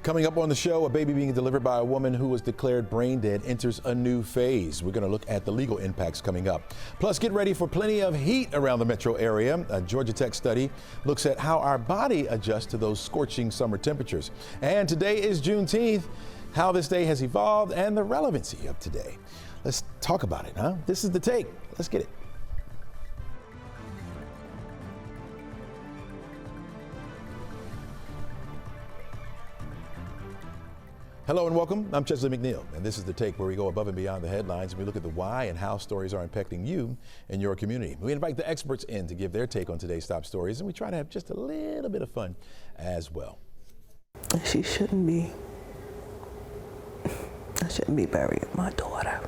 Coming up on the show, a baby being delivered by a woman who was declared brain dead enters a new phase. We're going to look at the legal impacts coming up. Plus, get ready for plenty of heat around the metro area. A Georgia Tech study looks at how our body adjusts to those scorching summer temperatures. And today is Juneteenth, how this day has evolved and the relevancy of today. Let's talk about it, huh? This is The Take. Let's get it. Hello and welcome. I'm Chesley McNeil, and this is The Take, where we go above and beyond the headlines and we look at the why and how stories are impacting you and your community. We invite the experts in to give their take on today's top stories, and we try to have just a little bit of fun as well. She shouldn't be. I shouldn't be burying my daughter.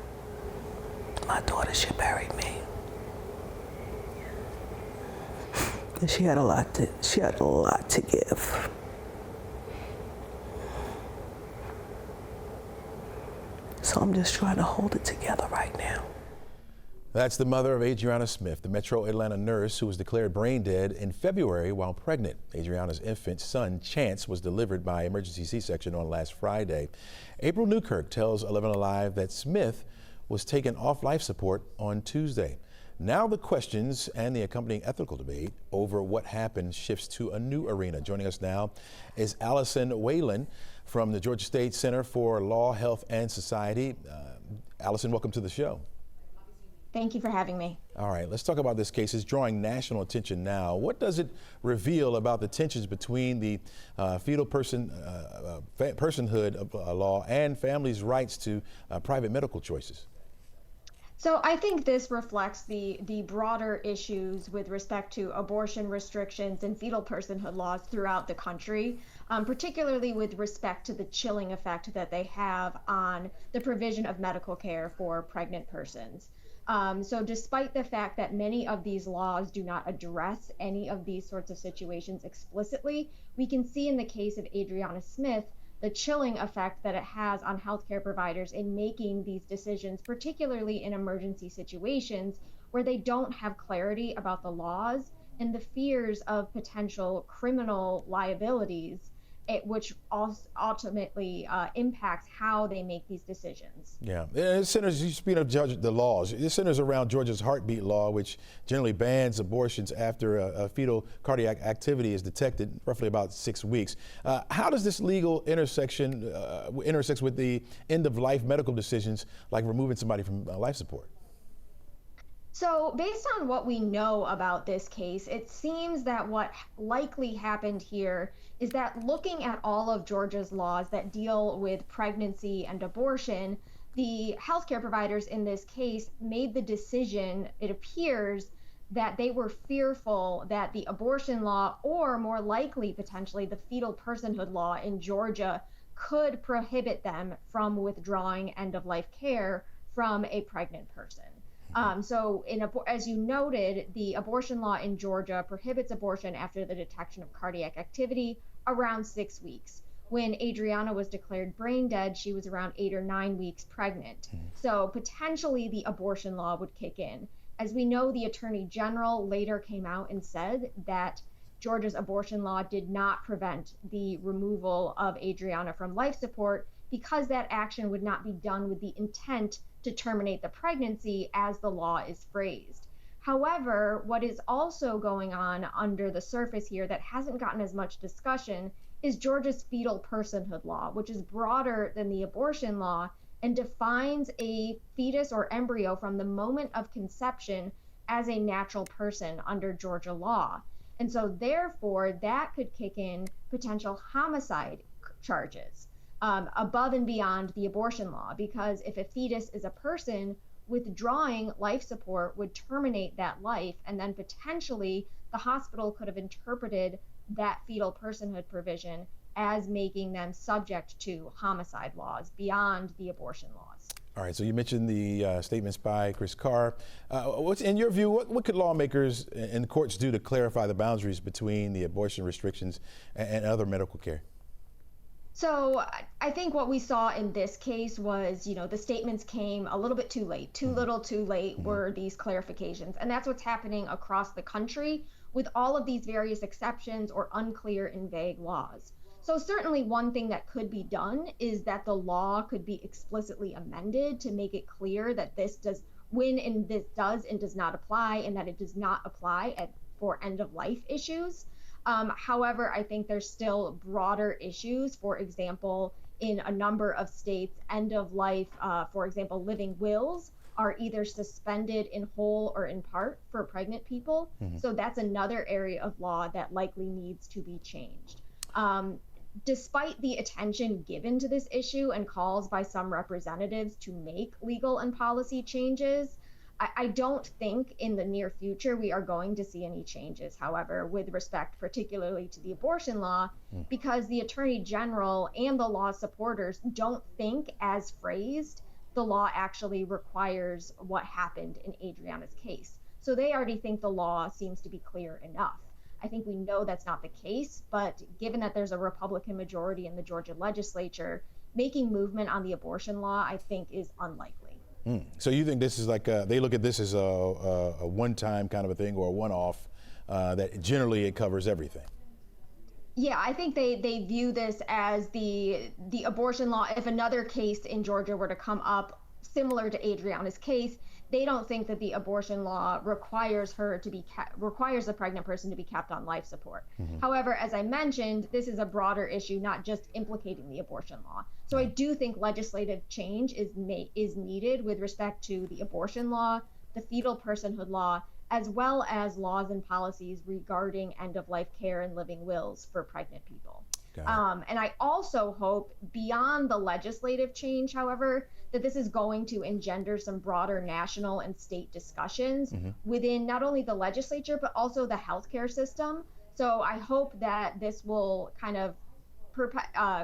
My daughter should bury me. And she had a lot to give. So I'm just trying to hold it together right now. That's the mother of Adriana Smith, the Metro Atlanta nurse who was declared brain dead in February while pregnant. Adriana's infant son, Chance, was delivered by emergency C-section on last Friday. April Newkirk tells 11Alive that Smith was taken off life support on Tuesday. Now the questions and the accompanying ethical debate over what happened shifts to a new arena. Joining us now is Allison Whalen from the Georgia State Center for Law, Health, and Society. Allison, welcome to the show. Thank you for having me. All right, let's talk about this case. It's drawing national attention now. What does it reveal about the tensions between the fetal personhood of law and families' rights to private medical choices? So I think this reflects the broader issues with respect to abortion restrictions and fetal personhood laws throughout the country, particularly with respect to the chilling effect that they have on the provision of medical care for pregnant persons. So despite the fact that many of these laws do not address any of these sorts of situations explicitly, we can see in the case of Adriana Smith the chilling effect that it has on healthcare providers in making these decisions, particularly in emergency situations where they don't have clarity about the laws and the fears of potential criminal liabilities, which ultimately impacts how they make these decisions. Yeah, it centers, speaking of the laws, it centers around Georgia's heartbeat law, which generally bans abortions after a fetal cardiac activity is detected, roughly about 6 weeks. How does this legal intersects with the end-of-life medical decisions, like removing somebody from life support? So based on what we know about this case, it seems that what likely happened here is that looking at all of Georgia's laws that deal with pregnancy and abortion, the healthcare providers in this case made the decision, it appears, that they were fearful that the abortion law, or more likely potentially the fetal personhood law in Georgia, could prohibit them from withdrawing end-of-life care from a pregnant person. So as you noted, the abortion law in Georgia prohibits abortion after the detection of cardiac activity around 6 weeks. When Adriana was declared brain dead, she was around 8 or 9 weeks pregnant. So potentially the abortion law would kick in. As we know, the Attorney General later came out and said that Georgia's abortion law did not prevent the removal of Adriana from life support because that action would not be done with the intent to terminate the pregnancy as the law is phrased. However, what is also going on under the surface here that hasn't gotten as much discussion is Georgia's fetal personhood law, which is broader than the abortion law and defines a fetus or embryo from the moment of conception as a natural person under Georgia law. And so therefore, that could kick in potential homicide charges above and beyond the abortion law, because if a fetus is a person, withdrawing life support would terminate that life, and then potentially the hospital could have interpreted that fetal personhood provision as making them subject to homicide laws beyond the abortion laws. All right, so you mentioned the statements by Chris Carr. What's, in your view, what could lawmakers and courts do to clarify the boundaries between the abortion restrictions and other medical care? So I think what we saw in this case was, the statements came a little bit too late. Too little, too late were these clarifications. And that's what's happening across the country with all of these various exceptions or unclear and vague laws. So certainly one thing that could be done is that the law could be explicitly amended to make it clear that this does and does not apply, and that it does not apply for end of life issues. However, I think there's still broader issues. For example, in a number of states, end of life, for example, living wills are either suspended in whole or in part for pregnant people. So that's another area of law that likely needs to be changed. Despite the attention given to this issue and calls by some representatives to make legal and policy changes, I don't think in the near future we are going to see any changes, however, with respect particularly to the abortion law, because the Attorney General and the law supporters don't think, as phrased, the law actually requires what happened in Adriana's case. So they already think the law seems to be clear enough. I think we know that's not the case, but given that there's a Republican majority in the Georgia legislature, making movement on the abortion law, I think, is unlikely. So you think this is like they look at this as a one-time kind of a thing, or a one-off, that generally it covers everything? Yeah, I think they view this as the abortion law. If another case in Georgia were to come up similar to Adriana's case, they don't think that the abortion law requires a pregnant person to be kept on life support. However, as I mentioned, this is a broader issue, not just implicating the abortion law. So I do think legislative change is needed with respect to the abortion law, the fetal personhood law, as well as laws and policies regarding end-of-life care and living wills for pregnant people. And I also hope, beyond the legislative change, however, that this is going to engender some broader national and state discussions within not only the legislature, but also the healthcare system. So I hope that this will kind of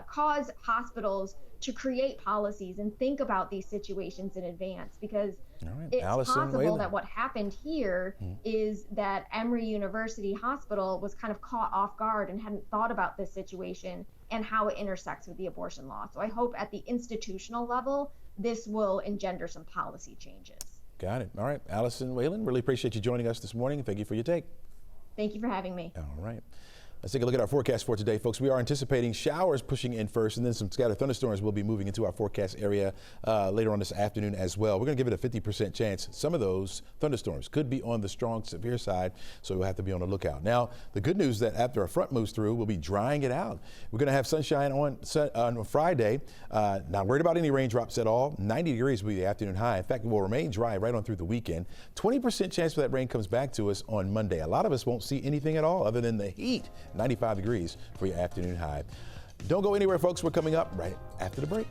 cause hospitals to create policies and think about these situations in advance, because it's possible that what happened here is that Emory University Hospital was kind of caught off guard and hadn't thought about this situation and how it intersects with the abortion law. So I hope at the institutional level, this will engender some policy changes. Got it. All right. Allison Whalen, really appreciate you joining us this morning. Thank you for your take. Thank you for having me. All right. Let's take a look at our forecast for today, folks. We are anticipating showers pushing in first, and then some scattered thunderstorms will be moving into our forecast area later on this afternoon as well. We're going to give it a 50% chance. Some of those thunderstorms could be on the strong, severe side, so we'll have to be on the lookout. Now, the good news is that after a front moves through, we'll be drying it out. We're going to have sunshine on Friday. Not worried about any raindrops at all. 90 degrees will be the afternoon high. In fact, it will remain dry right on through the weekend. 20% chance for that rain comes back to us on Monday. A lot of us won't see anything at all other than the heat. 95 degrees for your afternoon high. Don't go anywhere, folks. We're coming up right after the break.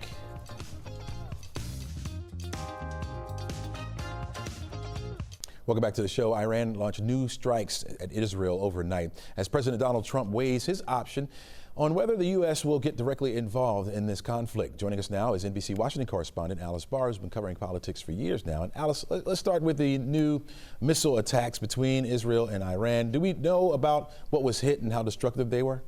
Welcome back to the show. Iran launched new strikes at Israel overnight as President Donald Trump weighs his option on whether the U.S. will get directly involved in this conflict. Joining us now is NBC Washington correspondent Alice Barr, who's been covering politics for years now. And Alice, let's start with the new missile attacks between Israel and Iran. Do we know about what was hit and how destructive they were?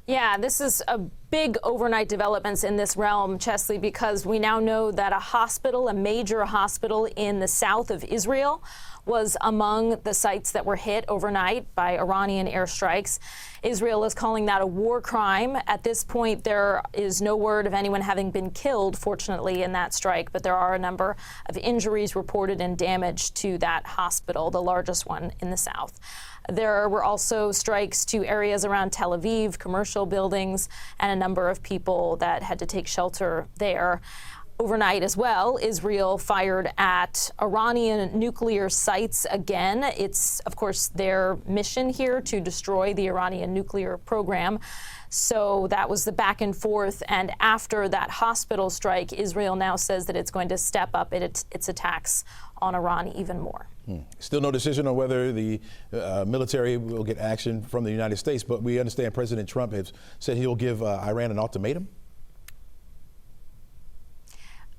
Yeah, this is a big overnight developments in this realm, Chesley, because we now know that a major hospital in the south of Israel, was among the sites that were hit overnight by Iranian airstrikes. Israel is calling that a war crime. At this point, there is no word of anyone having been killed, fortunately, in that strike, but there are a number of injuries reported and damage to that hospital, the largest one in the south. There were also strikes to areas around Tel Aviv, commercial buildings, and a number of people that had to take shelter there. Overnight as well, Israel fired at Iranian nuclear sites again. It's, of course, their mission here to destroy the Iranian nuclear program. So that was the back and forth. And after that hospital strike, Israel now says that it's going to step up its attacks on Iran even more. Still no decision on whether the military will get action from the United States, but we understand President Trump has said he'll give Iran an ultimatum.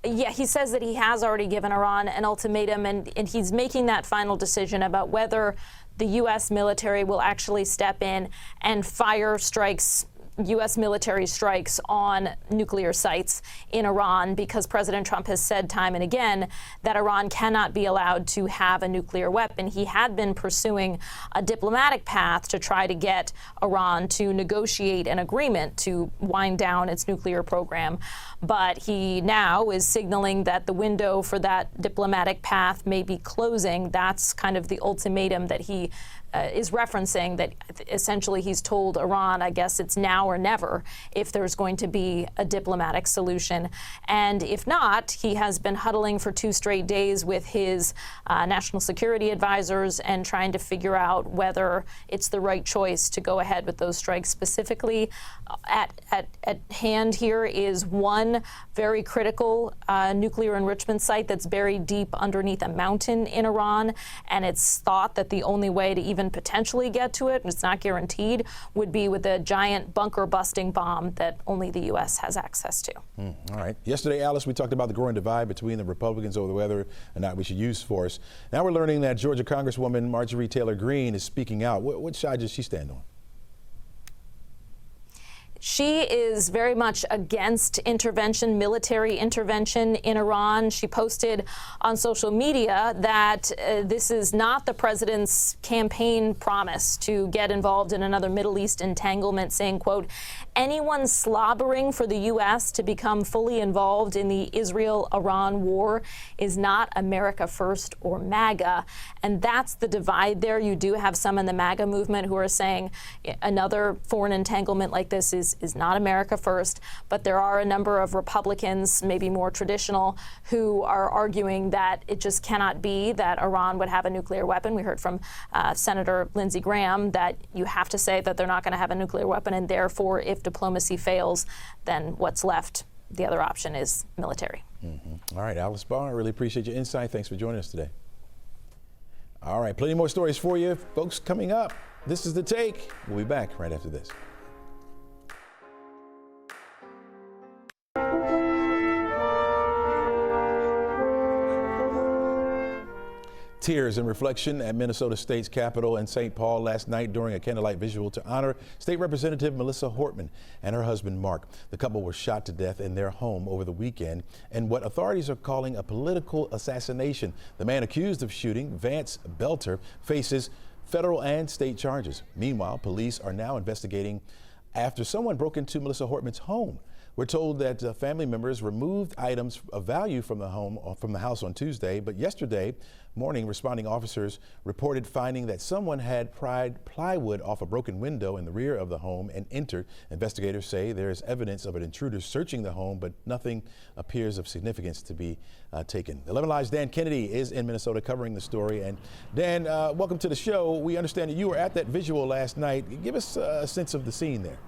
Yeah, he says that he has already given Iran an ultimatum, and he's making that final decision about whether the U.S. military will actually step in and fire strikes U.S. military strikes on nuclear sites in Iran, because President Trump has said time and again that Iran cannot be allowed to have a nuclear weapon. He had been pursuing a diplomatic path to try to get Iran to negotiate an agreement to wind down its nuclear program. But he now is signaling that the window for that diplomatic path may be closing. That's kind of the ultimatum that he is referencing, that essentially he's told Iran, I guess it's now or never if there's going to be a diplomatic solution. And if not, he has been huddling for 2 straight days with his national security advisors and trying to figure out whether it's the right choice to go ahead with those strikes. Specifically, at hand here is one very critical nuclear enrichment site that's buried deep underneath a mountain in Iran, and it's thought that the only way to even potentially get to it, and it's not guaranteed, would be with a giant bunker-busting bomb that only the U.S. has access to. All right. Yesterday, Alice, we talked about the growing divide between the Republicans over whether or not we should use force. Now we're learning that Georgia Congresswoman Marjorie Taylor Greene is speaking out. What side does she stand on? She is very much against intervention, military intervention in Iran. She posted on social media that this is not the president's campaign promise to get involved in another Middle East entanglement, saying, quote, anyone slobbering for the U.S. to become fully involved in the Israel-Iran war is not America first or MAGA. And that's the divide there. You do have some in the MAGA movement who are saying another foreign entanglement like this is not America first, but there are a number of Republicans, maybe more traditional, who are arguing that it just cannot be that Iran would have a nuclear weapon. We heard from Senator Lindsey Graham that you have to say that they're not going to have a nuclear weapon, and therefore, if diplomacy fails, then what's left, the other option is military. All right, Alice Barr, I really appreciate your insight. Thanks for joining us today. All right, plenty more stories for you, folks, coming up. This is The Take. We'll be back right after this. Tears and reflection at Minnesota State's Capitol in St. Paul last night during a candlelight visual to honor State Representative Melissa Hortman and her husband Mark. The couple were shot to death in their home over the weekend in what authorities are calling a political assassination. The man accused of shooting, Vance Belter, faces federal and state charges. Meanwhile, police are now investigating after someone broke into Melissa Hortman's home. We're told that family members removed items of value from the house on Tuesday, but yesterday morning, responding officers reported finding that someone had pried plywood off a broken window in the rear of the home and entered. Investigators say there is evidence of an intruder searching the home, but nothing appears of significance to be taken. 11Alive's Dan Kennedy is in Minnesota covering the story. And Dan, welcome to the show. We understand that you were at that visual last night. Give us a sense of the scene there.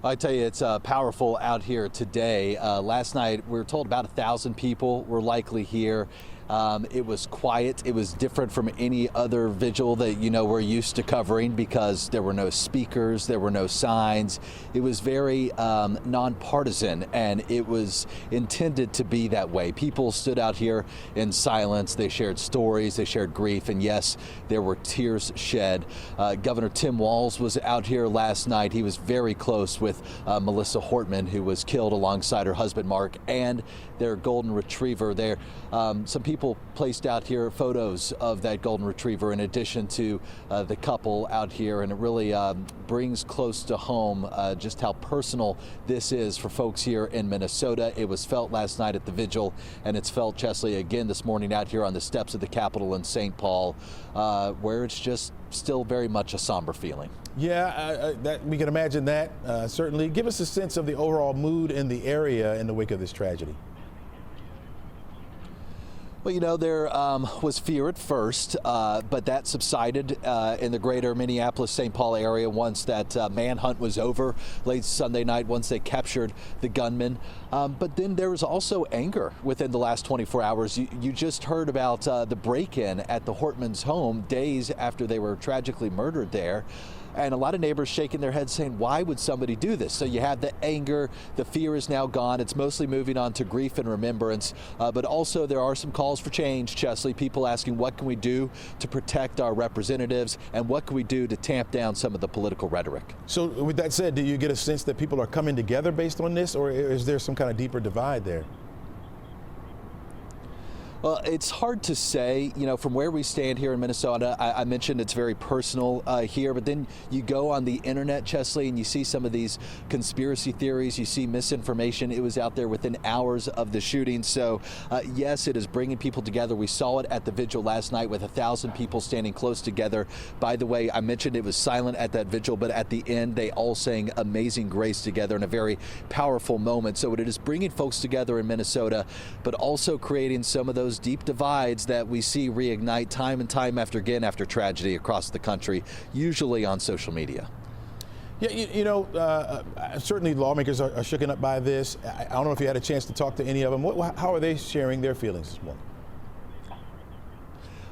I tell you, it's powerful out here today. Last night, we were told about 1,000 people were likely here. It was quiet. It was different from any other vigil that, we're used to covering because there were no speakers, there were no signs. It was very nonpartisan, and it was intended to be that way. People stood out here in silence. They shared stories, they shared grief, and yes, there were tears shed. Governor Tim Walz was out here last night. He was very close with Melissa Hortman, who was killed alongside her husband Mark and their golden retriever. There, some people placed out here photos of that golden retriever in addition to the couple out here, and it really brings close to home just how personal this is for folks here in Minnesota. It was felt last night at the vigil, and it's felt, Chesley, again this morning out here on the steps of the Capitol in St. Paul, where it's just still very much a somber feeling. Yeah, that we can imagine that, certainly. Give us a sense of the overall mood in the area in the wake of this tragedy. Well, there was fear at first, but that subsided in the greater Minneapolis-St. Paul area once that manhunt was over late Sunday night, once they captured the gunman. But then there was also anger within the last 24 hours. You just heard about the break-in at the Hortman's home days after they were tragically murdered there. and a lot of neighbors shaking their heads saying, why would somebody do this? So you have the anger, the fear is now gone. It's mostly moving on to grief and remembrance, but also there are some calls for change, Chesley. People asking, what can we do to protect our representatives, and what can we do to tamp down some of the political rhetoric? So with that said, do you get a sense that people are coming together based on this, or is there some kind of deeper divide there? Well, it's hard to say, from where we stand here in Minnesota. I mentioned it's very personal here, but then you go on the internet, Chesley, and you see some of these conspiracy theories, you see misinformation. It was out there within hours of the shooting. So yes, it is bringing people together. We saw it at the Vigil last night with 1,000 people standing close together. By the way, I mentioned it was silent at that Vigil, but at the end, they all sang Amazing Grace together in a very powerful moment. So it is bringing folks together in Minnesota, but also creating some of those deep divides that we see reignite time and time again after tragedy across the country, usually on social media. Yeah, certainly lawmakers are shooken up by this. I don't know if you had a chance to talk to any of them. How are they sharing their feelings this morning?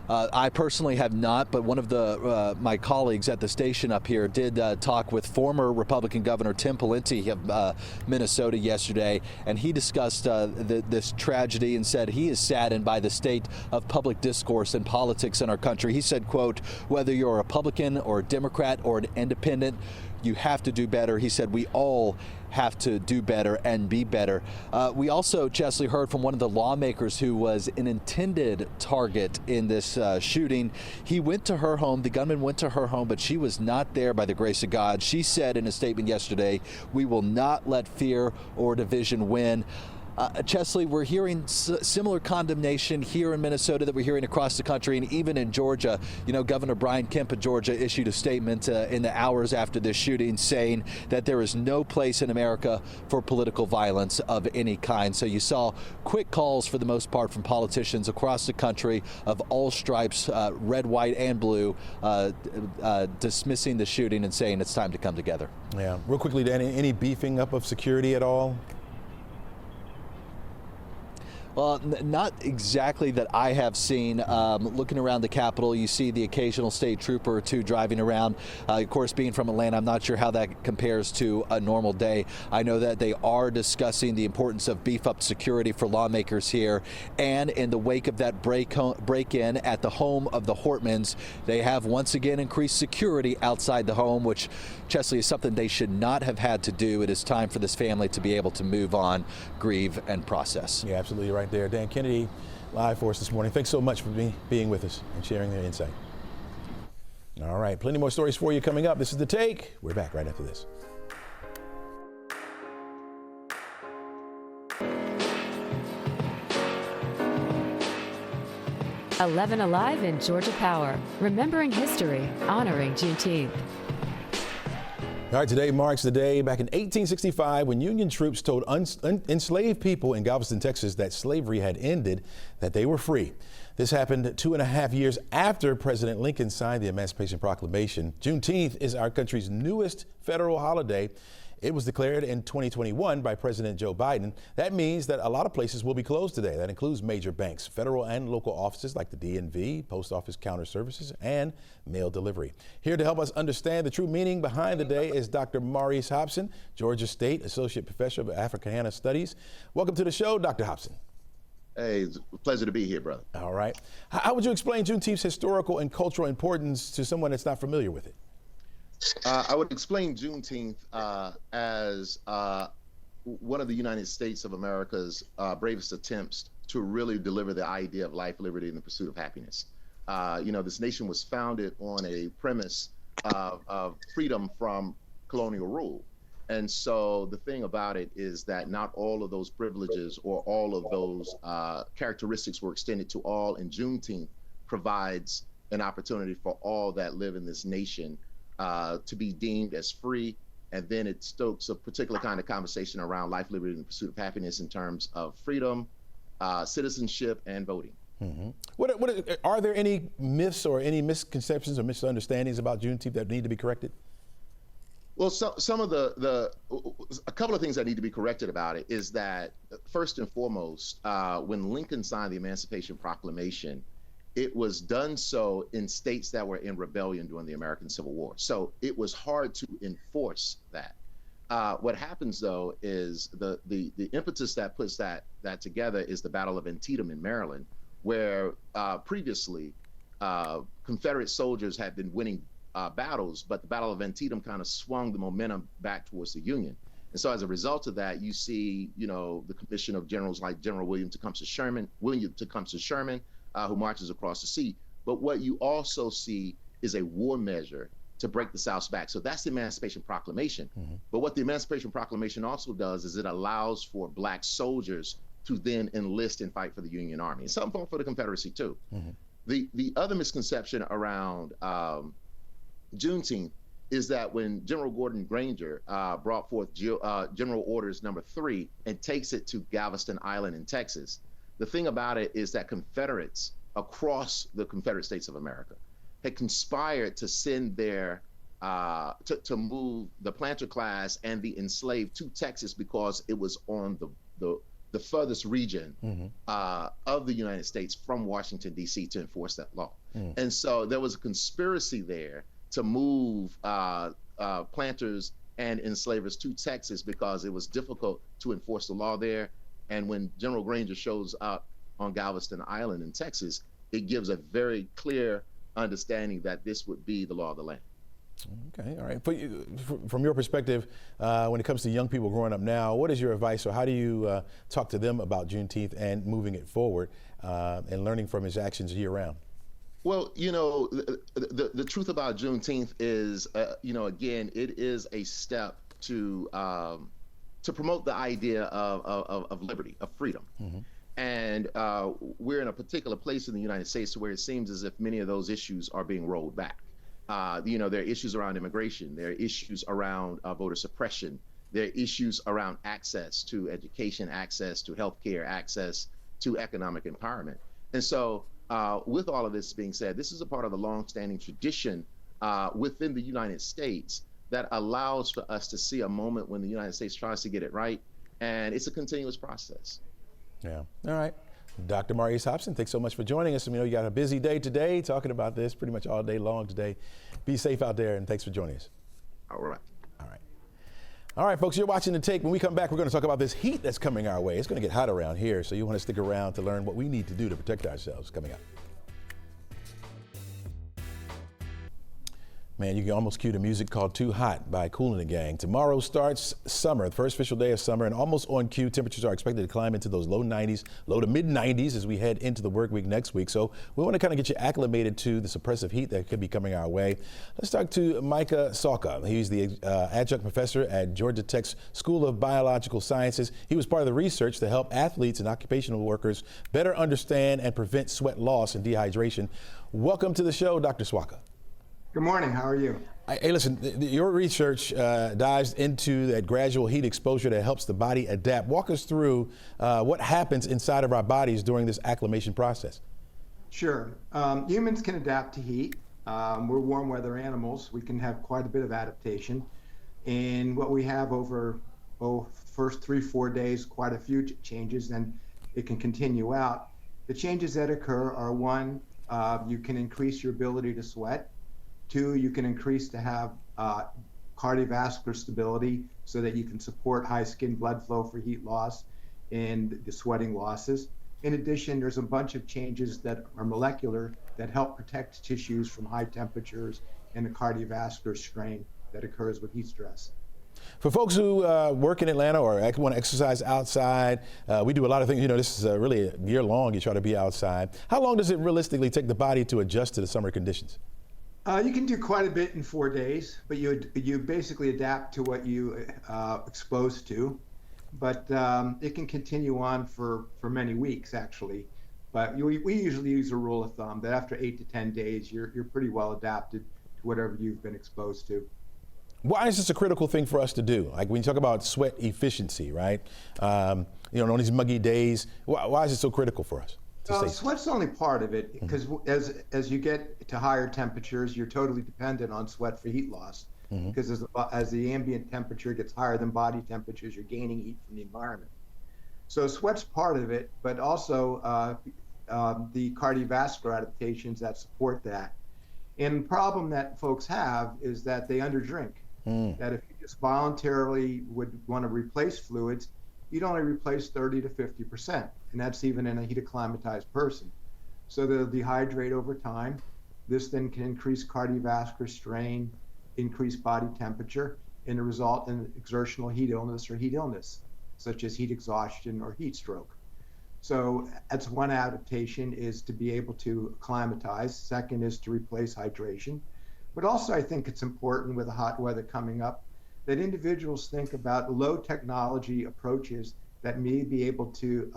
I personally have not, but one of my colleagues at the station up here did talk with former Republican Governor Tim Pawlenty of Minnesota yesterday, and he discussed this tragedy and said he is saddened by the state of public discourse and politics in our country. He said, quote, whether you're a Republican or a Democrat or an independent, you have to do better. He said we all have to do better and be better. We also, Chesley, heard from one of the lawmakers who was an intended target in this shooting. He went to her home, the gunman went to her home, but she was not there by the grace of God. She said in a statement yesterday, we will not let fear or division win. Chesley, we're hearing similar condemnation here in Minnesota that we're hearing across the country, and even in Georgia. Governor Brian Kemp of Georgia issued a statement in the hours after this shooting saying that there is no place in America for political violence of any kind. So you saw quick calls, for the most part, from politicians across the country of all stripes, red, white, and blue, dismissing the shooting and saying it's time to come together. Yeah. Real quickly, Danny, any beefing up of security at all? Well, not exactly that I have seen. Looking around the Capitol, you see the occasional state trooper or two driving around. Of course, being from Atlanta, I'm not sure how that compares to a normal day. I know that they are discussing the importance of beef up security for lawmakers here. And in the wake of that break-in at the home of the Hortmans, they have once again increased security outside the home, which, Chesley, is something they should not have had to do. It is time for this family to be able to move on, grieve, and process. Yeah, absolutely right there. Dan Kennedy, live for us this morning. Thanks so much for being with us and sharing their insight. All right, plenty more stories for you coming up. This is The Take. We're back right after this. "11Alive" in Georgia Power, remembering history, honoring Juneteenth. All right, today marks the day back in 1865 when Union troops told enslaved people in Galveston, Texas that slavery had ended, that they were free. This happened 2.5 years after President Lincoln signed the Emancipation Proclamation. Juneteenth is our country's newest federal holiday. It was declared in 2021 by President Joe Biden. That means that a lot of places will be closed today. That includes major banks, federal and local offices like the DMV, post office counter services, and mail delivery. Here to help us understand the true meaning behind the day is Dr. Maurice Hobson, Georgia State Associate Professor of Africana Studies. Welcome to the show, Dr. Hobson. Hey, it's a pleasure to be here, brother. All right. How would you explain Juneteenth's historical and cultural importance to someone that's not familiar with it? I would explain Juneteenth as one of the United States of America's bravest attempts to really deliver the idea of life, liberty, and the pursuit of happiness. This nation was founded on a premise of freedom from colonial rule. And so the thing about it is that not all of those privileges or all of those characteristics were extended to all, and Juneteenth provides an opportunity for all that live in this nation to be deemed as free, and then it stokes a particular kind of conversation around life, liberty, and the pursuit of happiness in terms of freedom, citizenship, and voting. Mm-hmm. Are there any myths or any misconceptions or misunderstandings about Juneteenth that need to be corrected? Well, some of a couple of things that need to be corrected about it is that, first and foremost, when Lincoln signed the Emancipation Proclamation, it was done so in states that were in rebellion during the American Civil War. So it was hard to enforce that. What happens, though, is the impetus that puts that together is the Battle of Antietam in Maryland, where previously Confederate soldiers had been winning battles, but the Battle of Antietam kind of swung the momentum back towards the Union. And so as a result of that, you see, the commission of generals like General William Tecumseh Sherman, who marches across the sea. But what you also see is a war measure to break the South's back. So that's the Emancipation Proclamation. Mm-hmm. But what the Emancipation Proclamation also does is it allows for Black soldiers to then enlist and fight for the Union Army, and some for the Confederacy too. Mm-hmm. The other misconception around Juneteenth is that when General Gordon Granger brought forth General Orders No. 3 and takes it to Galveston Island in Texas, the thing about it is that Confederates across the Confederate States of America had conspired to send their to move the planter class and the enslaved to Texas because it was on the furthest region of the United States from Washington, D.C. to enforce that law. And so there was a conspiracy there to move planters and enslavers to Texas because it was difficult to enforce the law there. And when General Granger shows up on Galveston Island in Texas, it gives a very clear understanding that this would be the law of the land. Okay, all right. From your perspective, when it comes to young people growing up now, what is your advice, or how do you talk to them about Juneteenth and moving it forward and learning from his actions year-round? Well, the truth about Juneteenth is, again, it is a step to promote the idea of liberty, of freedom. Mm-hmm. And we're in a particular place in the United States where it seems as if many of those issues are being rolled back. There are issues around immigration, there are issues around voter suppression, there are issues around access to education, access to healthcare, access to economic empowerment. And so with all of this being said, this is a part of the long-standing tradition within the United States that allows for us to see a moment when the United States tries to get it right, and it's a continuous process. Yeah. All right. Dr. Maurice Hobson, thanks so much for joining us. You got a busy day today talking about this pretty much all day long today. Be safe out there, and thanks for joining us. All right. All right. All right, folks, you're watching The Take. When we come back, we're going to talk about this heat that's coming our way. It's going to get hot around here, so you want to stick around to learn what we need to do to protect ourselves coming up. Man, you can almost cue the music called Too Hot by Kool and the Gang. Tomorrow starts summer, the first official day of summer, and almost on cue, temperatures are expected to climb into those low 90s, low to mid 90s as we head into the work week next week. So we want to kind of get you acclimated to the suppressive heat that could be coming our way. Let's talk to Micah Salka. He's the adjunct professor at Georgia Tech's School of Biological Sciences. He was part of the research to help athletes and occupational workers better understand and prevent sweat loss and dehydration. Welcome to the show, Dr. Salka. Good morning. How are you? Hey, listen, your research dives into that gradual heat exposure that helps the body adapt. Walk us through what happens inside of our bodies during this acclimation process. Sure. Humans can adapt to heat. We're warm weather animals. We can have quite a bit of adaptation. And what we have over first 3-4 days, quite a few changes, and it can continue out. The changes that occur are, one, you can increase your ability to sweat. 2, you can increase to have cardiovascular stability so that you can support high skin blood flow for heat loss and the sweating losses. In addition, there's a bunch of changes that are molecular that help protect tissues from high temperatures and the cardiovascular strain that occurs with heat stress. For folks who work in Atlanta or want to exercise outside, we do a lot of things. This is really a year long. You try to be outside. How long does it realistically take the body to adjust to the summer conditions? You can do quite a bit in 4 days, but you basically adapt to what you exposed to. But it can continue on for many weeks, actually. But we usually use a rule of thumb that after 8 to 10 days, you're pretty well adapted to whatever you've been exposed to. Why is this a critical thing for us to do? Like when you talk about sweat efficiency, right? On these muggy days, why is it so critical for us? Sweat's only part of it, because as you get to higher temperatures, you're totally dependent on sweat for heat loss. Because as the ambient temperature gets higher than body temperatures, you're gaining heat from the environment. So sweat's part of it, but also the cardiovascular adaptations that support that. And the problem that folks have is that they underdrink. That if you just voluntarily would want to replace fluids, you'd only replace 30 to 50%, and that's even in a heat acclimatized person. So they'll dehydrate over time. This then can increase cardiovascular strain, increase body temperature, and result in exertional heat illness or heat illness, such as heat exhaustion or heat stroke. So that's one adaptation, is to be able to acclimatize. Second is to replace hydration. But also I think it's important with the hot weather coming up that individuals think about low technology approaches that may be able to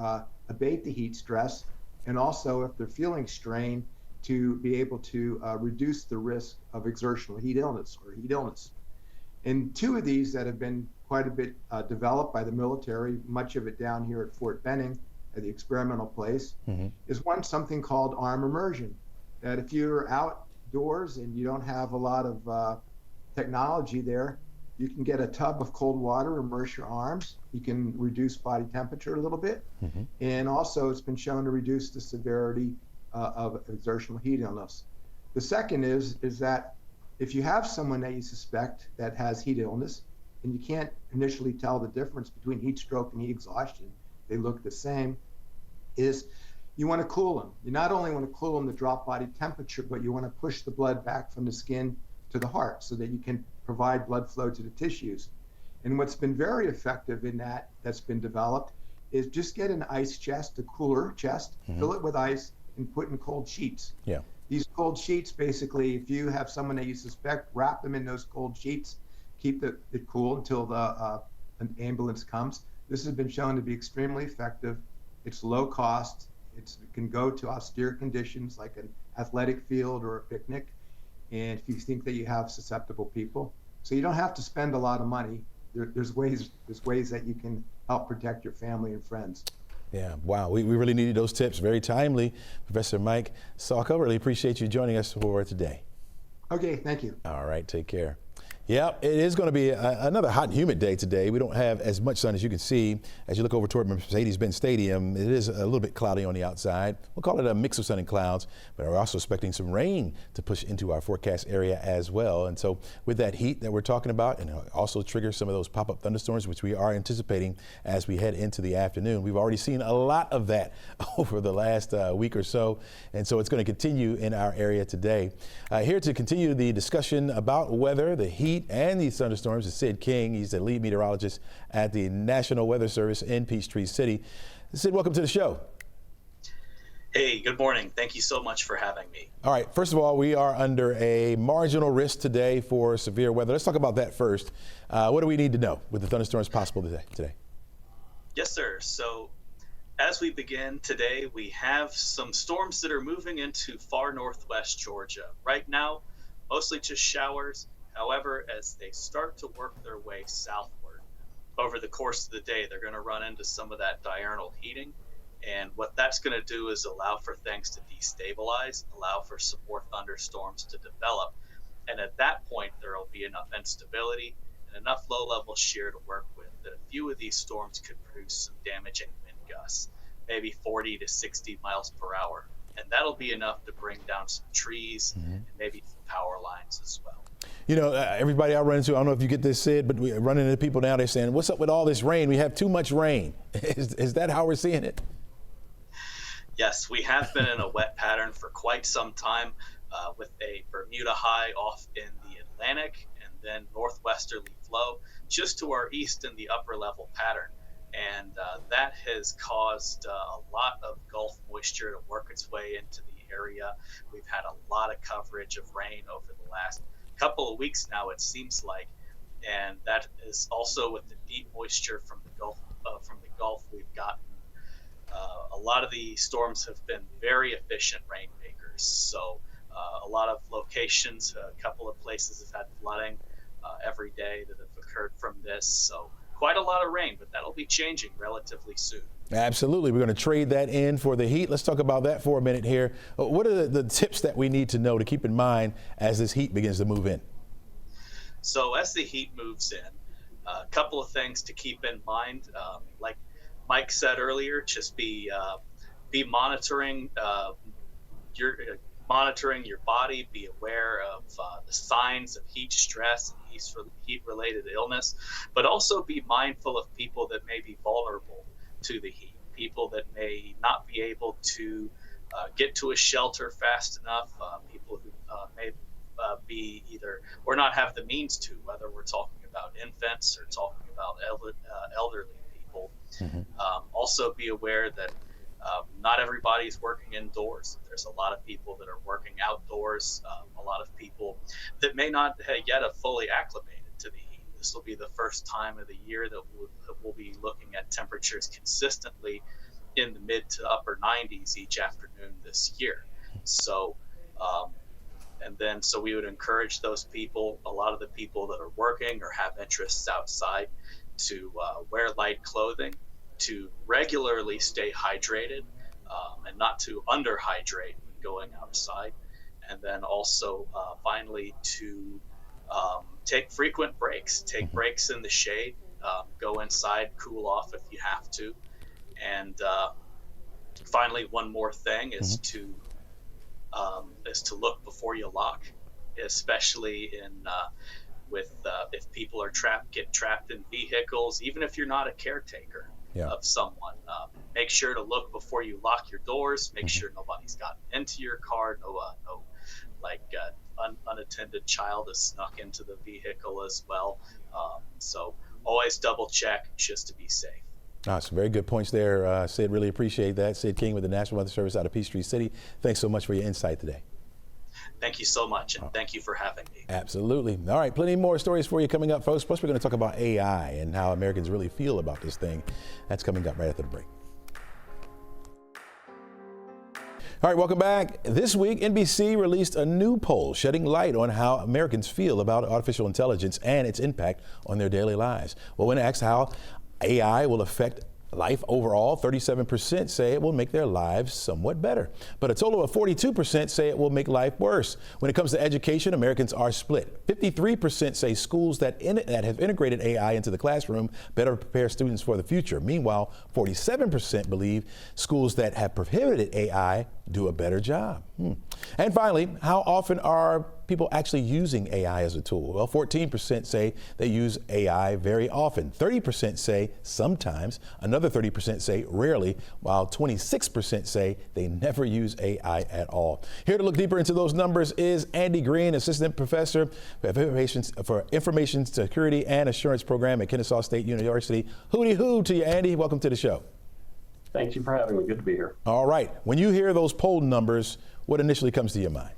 abate the heat stress, and also if they're feeling strain, to be able to reduce the risk of exertional heat illness or heat illness. And two of these that have been quite a bit developed by the military, much of it down here at Fort Benning, at the experimental place, is one something called arm immersion. That if you're outdoors and you don't have a lot of technology there, you can get a tub of cold water, immerse your arms. You can reduce body temperature a little bit. And also it's been shown to reduce the severity of exertional heat illness. The second is that if you have someone that you suspect that has heat illness, and you can't initially tell the difference between heat stroke and heat exhaustion, they look the same, is you want to cool them. You not only want to cool them to drop body temperature, but you want to push the blood back from the skin to the heart so that you can provide blood flow to the tissues. And what's been very effective in that's been developed, is just get an ice chest, a cooler chest, fill it with ice, and put in cold sheets. Yeah. These cold sheets, basically, if you have someone that you suspect, wrap them in those cold sheets, keep it cool until an ambulance comes. This has been shown to be extremely effective. It's low cost. It can go to austere conditions like an athletic field or a picnic. And if you think that you have susceptible people, so you don't have to spend a lot of money. There's ways that you can help protect your family and friends. Yeah, wow, we really needed those tips. Very timely. Professor Mike Salka, really appreciate you joining us for today. Okay, thank you. All right, take care. Yeah, it is going to be another hot and humid day today. We don't have as much sun as you can see. As you look over toward Mercedes-Benz Stadium, it is a little bit cloudy on the outside. We'll call it a mix of sun and clouds, but we're also expecting some rain to push into our forecast area as well. And so with that heat that we're talking about, and also trigger some of those pop-up thunderstorms, which we are anticipating as we head into the afternoon. We've already seen a lot of that over the last week or so, and so it's going to continue in our area today. Here to continue the discussion about weather, the heat, and these thunderstorms is Sid King. He's the lead meteorologist at the National Weather Service in Peachtree City. Sid, welcome to the show. Hey, good morning. Thank you so much for having me. All right, first of all, we are under a marginal risk today for severe weather. Let's talk about that first. What do we need to know with the thunderstorms possible today? Yes, sir. So as we begin today, we have some storms that are moving into far northwest Georgia. Right now, mostly just showers. However, as they start to work their way southward over the course of the day, they're going to run into some of that diurnal heating. And what that's going to do is allow for things to destabilize, allow for some more thunderstorms to develop. And at that point, there will be enough instability and enough low-level shear to work with that a few of these storms could produce some damaging wind gusts, maybe 40 to 60 miles per hour. And that'll be enough to bring down some trees and maybe some power lines as well. You know, everybody I run into, I don't know if you get this, Sid, but we're running into people now, they're saying, what's up with all this rain? We have too much rain. Is that how we're seeing it? Yes, we have been in a wet pattern for quite some time with a Bermuda high off in the Atlantic and then northwesterly flow just to our east in the upper level pattern. And that has caused a lot of Gulf moisture to work its way into the area. We've had a lot of coverage of rain over the last couple of weeks now, it seems like, and that is also with the deep moisture from the Gulf we've gotten. A lot of the storms have been very efficient rainmakers. So a lot of locations, a couple of places have had flooding every day that have occurred from this. So quite a lot of rain, but that'll be changing relatively soon. Absolutely. We're going to trade that in for the heat. Let's talk about that for a minute here. What are the tips that we need to know to keep in mind as this heat begins to move in? So as the heat moves in, a couple of things to keep in mind. Like Mike said earlier, just be be monitoring your body, be aware of the signs of heat stress and heat-related illness, but also be mindful of people that may be vulnerable to the heat, people that may not be able to get to a shelter fast enough, people who may be either or not have the means to, whether we're talking about infants or talking about elderly people. Also be aware that not everybody's working indoors. There's a lot of people that are working outdoors, a lot of people that may not yet have fully acclimated to the heat. This will be the first time of the year that we'll be looking at temperatures consistently in the mid to upper 90s each afternoon this year. So, so we would encourage those people, a lot of the people that are working or have interests outside, to wear light clothing, to regularly stay hydrated, and not to underhydrate when going outside. And then also, finally, to take frequent breaks, take breaks in the shade, go inside, cool off if you have to. And finally, one more thing is to look before you lock, especially if people are get trapped in vehicles, even if you're not a caretaker of someone. Make sure to look before you lock your doors. Make sure nobody's gotten into your car. No unattended child has snuck into the vehicle as well. So always double check just to be safe. Some very good points there, Sid. Really appreciate that. Sid King with the National Weather Service out of Peachtree City. Thanks so much for your insight today. Thank you so much, and thank you for having me. Absolutely. All right, plenty more stories for you coming up, folks. Plus, we're going to talk about AI and how Americans really feel about this thing. That's coming up right after the break. All right, welcome back. This week, NBC released a new poll shedding light on how Americans feel about artificial intelligence and its impact on their daily lives. Well, when asked how AI will affect life overall, 37% say it will make their lives somewhat better, but a total of 42% say it will make life worse. When it comes to education, Americans are split. 53% say schools that have integrated AI into the classroom better prepare students for the future. Meanwhile, 47% believe schools that have prohibited AI do a better job. And finally, how often are people actually using AI as a tool? Well, 14% say they use AI very often. 30% say sometimes. Another 30% say rarely, while 26% say they never use AI at all. Here to look deeper into those numbers is Andy Green, Assistant Professor for Information Security and Assurance Program at Kennesaw State University. Hooty hoo to you, Andy. Welcome to the show. Thank you for having me. Good to be here. All right. When you hear those poll numbers, what initially comes to your mind?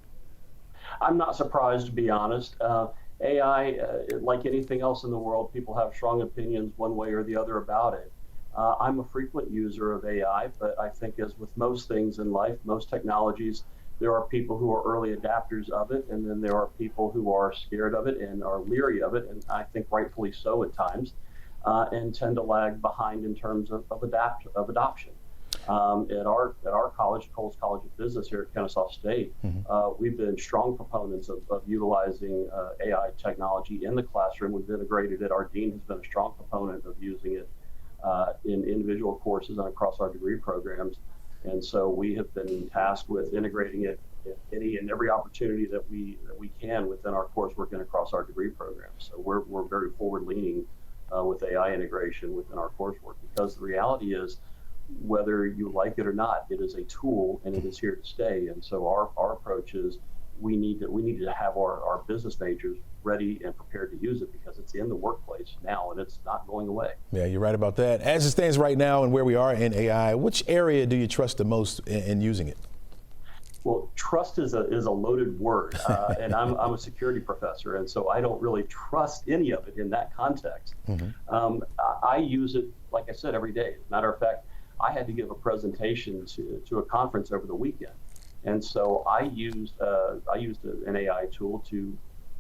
I'm not surprised, to be honest. AI, like anything else in the world, people have strong opinions one way or the other about it. I'm a frequent user of AI, but I think as with most things in life, most technologies, there are people who are early adapters of it, and then there are people who are scared of it and are leery of it, and I think rightfully so at times, and tend to lag behind in terms of adoption. At our college, Coles College of Business here at Kennesaw State, we've been strong proponents of utilizing AI technology in the classroom. We've integrated it. Our dean has been a strong proponent of using it in individual courses and across our degree programs. And so we have been tasked with integrating it in any and every opportunity that we can within our coursework and across our degree programs. So we're very forward-leaning with AI integration within our coursework, because the reality is, whether you like it or not, it is a tool and it is here to stay. And so our approach is we need to have our business majors ready and prepared to use it, because it's in the workplace now and it's not going away. Yeah, you're right about that. As it stands right now and where we are in AI, which area do you trust the most in using it? Well, trust is a loaded word, and I'm a security professor, and so I don't really trust any of it in that context. I use it, like I said, every day. As a matter of fact, I had to give a presentation to a conference over the weekend, and so I used an AI tool to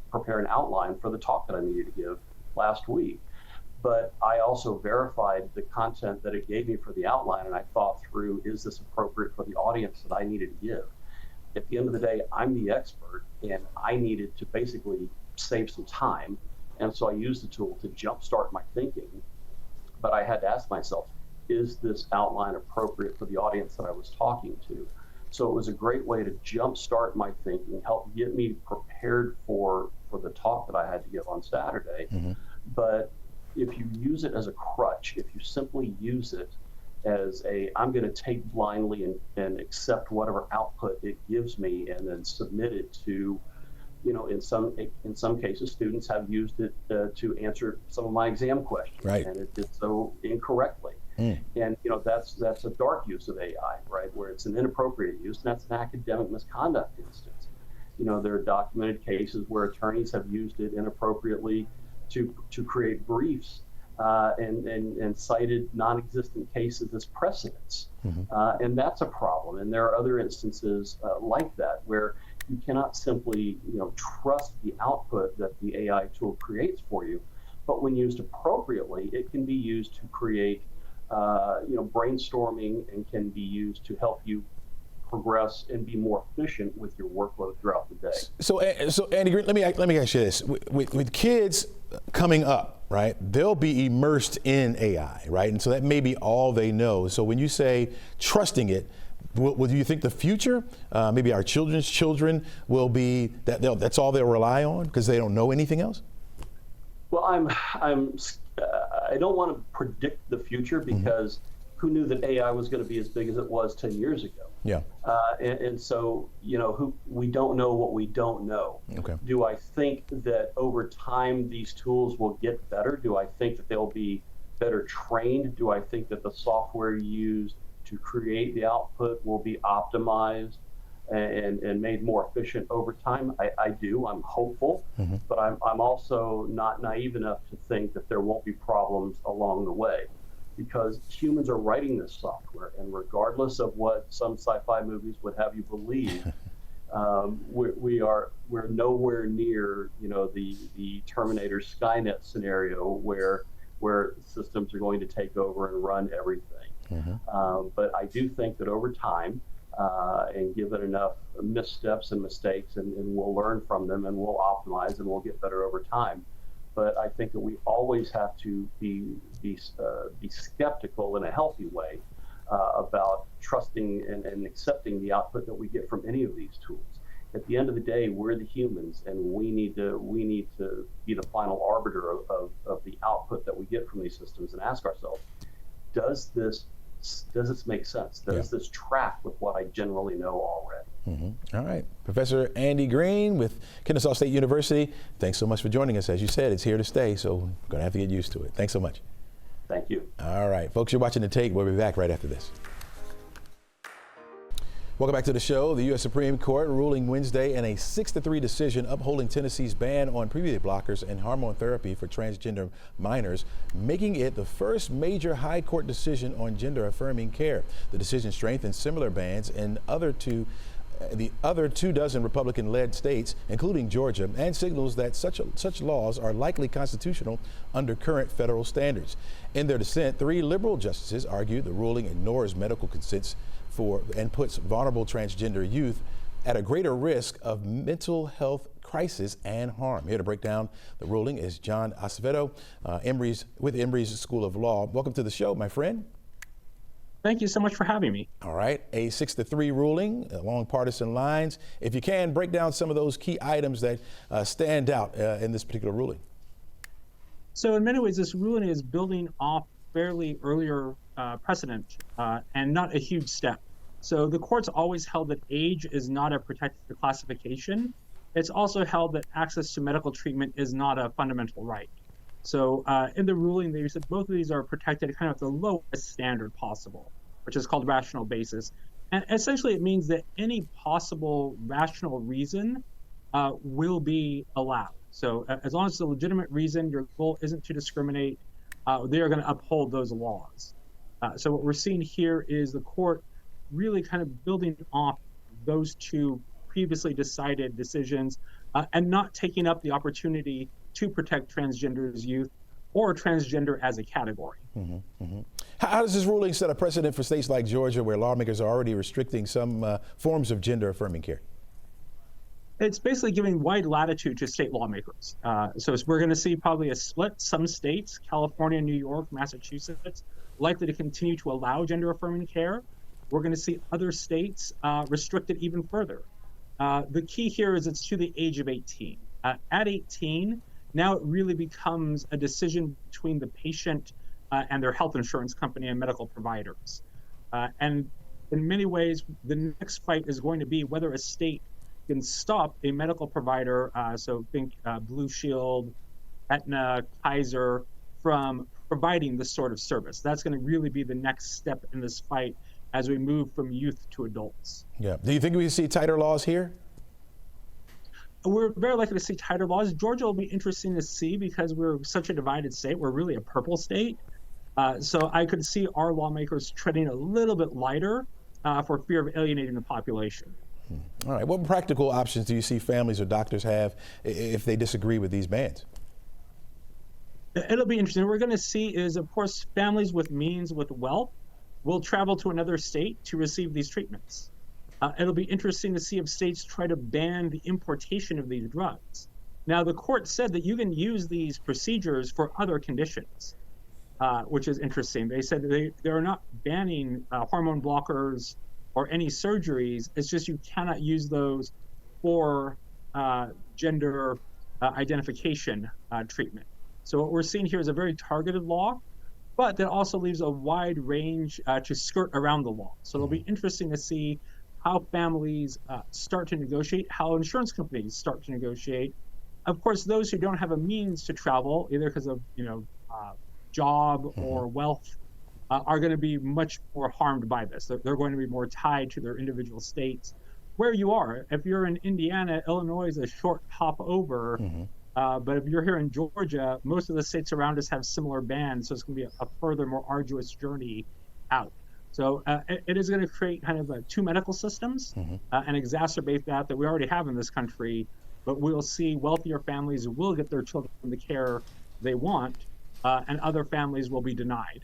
prepare an outline for the talk that I needed to give last week. But I also verified the content that it gave me for the outline, and I thought through, is this appropriate for the audience that I needed to give? At the end of the day, I'm the expert, and I needed to basically save some time, and so I used the tool to jumpstart my thinking. But I had to ask myself, is this outline appropriate for the audience that I was talking to? So it was a great way to jumpstart my thinking, help get me prepared for the talk that I had to give on Saturday. But if you use it as a crutch, if you simply use it as I'm going to take blindly and accept whatever output it gives me and then submit it to, in some cases, students have used it to answer some of my exam questions, right, and it did so incorrectly. And that's a dark use of AI, right, where it's an inappropriate use, and that's an academic misconduct instance. There are documented cases where attorneys have used it inappropriately to create briefs and cited non-existent cases as precedents. And that's a problem. And there are other instances like that where you cannot simply trust the output that the AI tool creates for you. But when used appropriately, it can be used to create brainstorming, and can be used to help you progress and be more efficient with your workload throughout the day. So Andy Green, let me ask you this: with kids coming up, right? They'll be immersed in AI, right? And so that may be all they know. So when you say trusting it, do you think the future, maybe our children's children, will be that's all they'll rely on because they don't know anything else? Well, I don't want to predict the future, because who knew that AI was going to be as big as it was 10 years ago? Yeah. And so, we don't know what we don't know. Okay. Do I think that over time these tools will get better? Do I think that they'll be better trained? Do I think that the software used to create the output will be optimized and made more efficient over time? I do. I'm hopeful, but I'm also not naive enough to think that there won't be problems along the way, because humans are writing this software, and regardless of what some sci-fi movies would have you believe, we're nowhere near the Terminator Skynet scenario where systems are going to take over and run everything. But I do think that over time, and given enough missteps and mistakes, and we'll learn from them, and we'll optimize, and we'll get better over time. But I think that we always have to be skeptical in a healthy way about trusting and accepting the output that we get from any of these tools. At the end of the day, we're the humans, and we need to be the final arbiter of the output that we get from these systems, and ask ourselves, does this make sense? Does this track with what I generally know already? All right. Professor Andy Green with Kennesaw State University, thanks so much for joining us. As you said, it's here to stay, so we're going to have to get used to it. Thanks so much. Thank you. All right. Folks, you're watching The Take. We'll be back right after this. Welcome back to the show. The U.S. Supreme Court ruling Wednesday in a 6-3 decision upholding Tennessee's ban on puberty blockers and hormone therapy for transgender minors, making it the first major high court decision on gender-affirming care. The decision strengthens similar bans in the other 24 Republican-led states, including Georgia, and signals that such laws are likely constitutional under current federal standards. In their dissent, 3 liberal justices argued the ruling ignores medical consents and puts vulnerable transgender youth at a greater risk of mental health crisis and harm. Here to break down the ruling is John Acevedo, with Emory's School of Law. Welcome to the show, my friend. Thank you so much for having me. All right, a 6-3 ruling along partisan lines. If you can, break down some of those key items that stand out in this particular ruling. So in many ways, this ruling is building off fairly earlier precedent and not a huge step. So the court's always held that age is not a protected classification. It's also held that access to medical treatment is not a fundamental right. So in the ruling, they said both of these are protected kind of at the lowest standard possible, which is called rational basis. And essentially, it means that any possible rational reason will be allowed. So as long as it's a legitimate reason, your goal isn't to discriminate, they are going to uphold those laws. So what we're seeing here is the court really kind of building off those 2 previously decided decisions and not taking up the opportunity to protect transgender's youth or transgender as a category. How does this ruling set a precedent for states like Georgia, where lawmakers are already restricting some forms of gender-affirming care? It's basically giving wide latitude to state lawmakers. So we're going to see probably a split. Some states, California, New York, Massachusetts, likely to continue to allow gender-affirming care. We're going to see other states restrict it even further. The key here is it's to the age of 18. At 18, now it really becomes a decision between the patient and their health insurance company and medical providers. And in many ways, the next fight is going to be whether a state can stop a medical provider, so think Blue Shield, Aetna, Kaiser, from providing this sort of service. That's going to really be the next step in this fight as we move from youth to adults. Yeah. Do you think we see tighter laws here? We're very likely to see tighter laws. Georgia will be interesting to see because we're such a divided state. We're really a purple state. So I could see our lawmakers treading a little bit lighter for fear of alienating the population. All right. What practical options do you see families or doctors have if they disagree with these bans? It'll be interesting. What we're going to see is, of course, families with means, with wealth, will travel to another state to receive these treatments. It'll be interesting to see if states try to ban the importation of these drugs. Now, the court said that you can use these procedures for other conditions, which is interesting. They said they're not banning hormone blockers or any surgeries. It's just you cannot use those for gender identification treatment. So what we're seeing here is a very targeted law, but that also leaves a wide range to skirt around the law. So it'll be interesting to see how families start to negotiate, how insurance companies start to negotiate. Of course, those who don't have a means to travel, either because of job or wealth, are going to be much more harmed by this. They're going to be more tied to their individual states. Where you are, if you're in Indiana, Illinois is a short hop over. But if you're here in Georgia, most of the states around us have similar bans, so it's going to be a further, more arduous journey out. So it is going to create kind of two medical systems and exacerbate that we already have in this country. But we'll see wealthier families will get their children the care they want, and other families will be denied.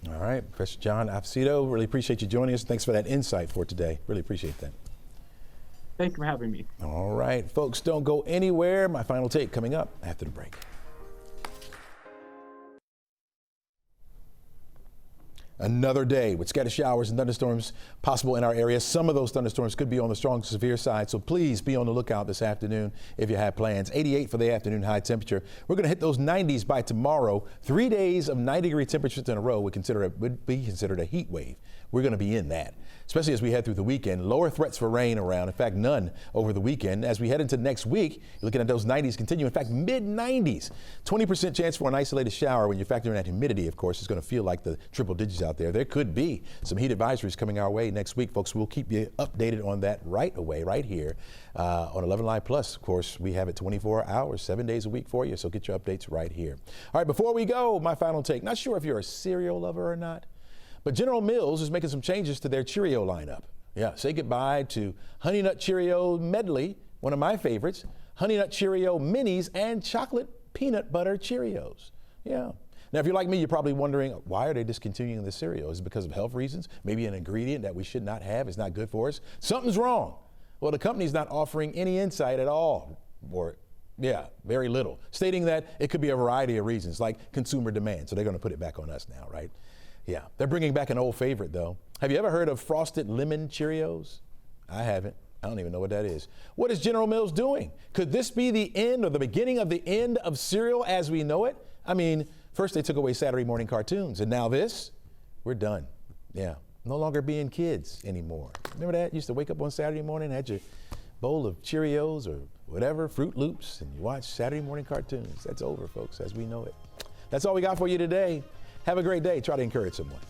All right, Professor John Afsito, really appreciate you joining us. Thanks for that insight for today. Really appreciate that. Thank you for having me. All right, folks, don't go anywhere. My final take coming up after the break. Another day with scattered showers and thunderstorms possible in our area. Some of those thunderstorms could be on the strong to severe side, so please be on the lookout this afternoon if you have plans. 88 for the afternoon high temperature. We're going to hit those 90s by tomorrow. 3 days of 90-degree temperatures in a row would be considered a heat wave. We're going to be in that, especially as we head through the weekend. Lower threats for rain around, in fact, none over the weekend. As we head into next week, you're looking at those 90s continue. In fact, mid-90s, 20% chance for an isolated shower. When you factor in that humidity, of course, it's going to feel like the triple digits out there. There could be some heat advisories coming our way next week, folks. We'll keep you updated on that right away, right here on 11Alive Plus. Of course, we have it 24 hours, 7 days a week for you, so get your updates right here. All right, before we go, my final take. Not sure if you're a cereal lover or not, but General Mills is making some changes to their Cheerio lineup. Yeah, say goodbye to Honey Nut Cheerio Medley, one of my favorites, Honey Nut Cheerio Minis, and Chocolate Peanut Butter Cheerios. Yeah. Now, if you're like me, you're probably wondering, why are they discontinuing the cereal? Is it because of health reasons? Maybe an ingredient that we should not have is not good for us? Something's wrong. Well, the company's not offering any insight at all, or very little, stating that it could be a variety of reasons, like consumer demand. So they're going to put it back on us now, right? Yeah, they're bringing back an old favorite, though. Have you ever heard of Frosted Lemon Cheerios? I haven't. I don't even know what that is. What is General Mills doing? Could this be the end or the beginning of the end of cereal as we know it? I mean, first they took away Saturday morning cartoons, and now this? We're done. Yeah, no longer being kids anymore. Remember that? You used to wake up on Saturday morning, had your bowl of Cheerios or whatever, Fruit Loops, and you watch Saturday morning cartoons. That's over, folks, as we know it. That's all we got for you today. Have a great day. Try to encourage someone.